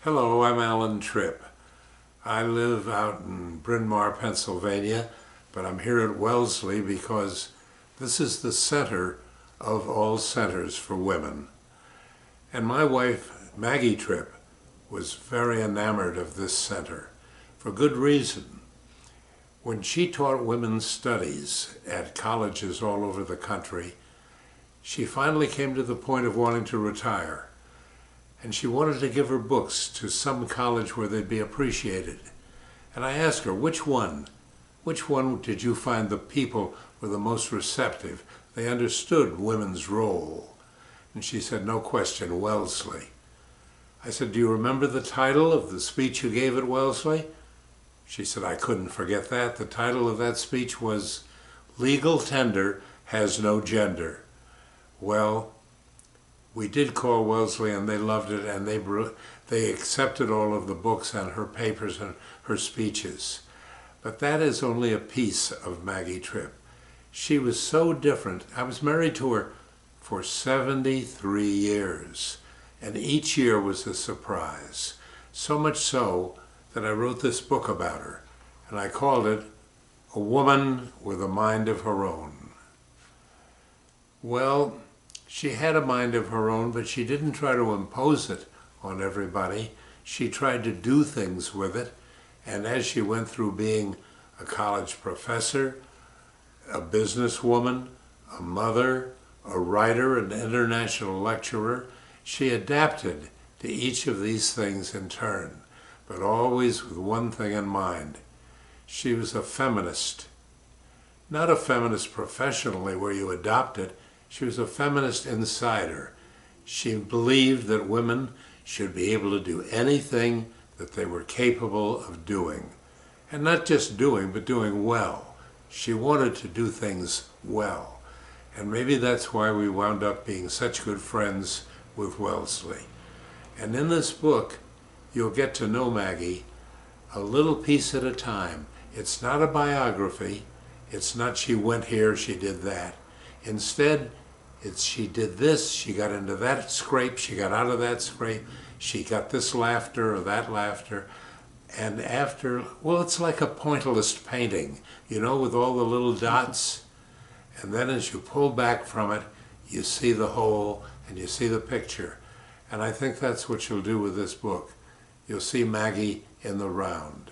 Hello, I'm Maggie Tripp. I live out in Bryn Mawr, Pennsylvania, but I'm here at Wellesley because this is the center of all centers for women. And my wife, Maggie Tripp, was very enamored of this center for good reason. When she taught women's studies at colleges all over the country, she finally came to the point of wanting to retire. And she wanted to give her books to some college where they'd be appreciated. And I asked her, which one did you find the people were the most receptive? They understood women's role. And she said, no question, Wellesley. I said, do you remember the title of the speech you gave at Wellesley? She said, I couldn't forget that. The title of that speech was, Legal Tender Has No Gender. Well, we did call Wellesley and they loved it, and they accepted all of the books and her papers and her speeches. But that is only a piece of Maggie Tripp. She was so different. I was married to her for 73 years, and each year was a surprise. So much so that I wrote this book about her, and I called it A Woman with a Mind of Her Own. Well, she had a mind of her own, but she didn't try to impose it on everybody. She tried to do things with it, and as she went through being a college professor, a businesswoman, a mother, a writer, an international lecturer, she adapted to each of these things in turn, but always with one thing in mind. She was a feminist. Not a feminist professionally where you adopt it. She was a feminist insider. She believed that women should be able to do anything that they were capable of doing. And not just doing, but doing well. She wanted to do things well. And maybe that's why we wound up being such good friends with Wellesley. And in this book, you'll get to know Maggie a little piece at a time. It's not a biography. It's not she went here, she did that. Instead, it's she did this, she got into that scrape, she got out of that scrape, she got this laughter or that laughter. And after, well, it's like a pointillist painting, you know, with all the little dots. And then as you pull back from it, you see the whole and you see the picture. And I think that's what you'll do with this book. You'll see Maggie in the round.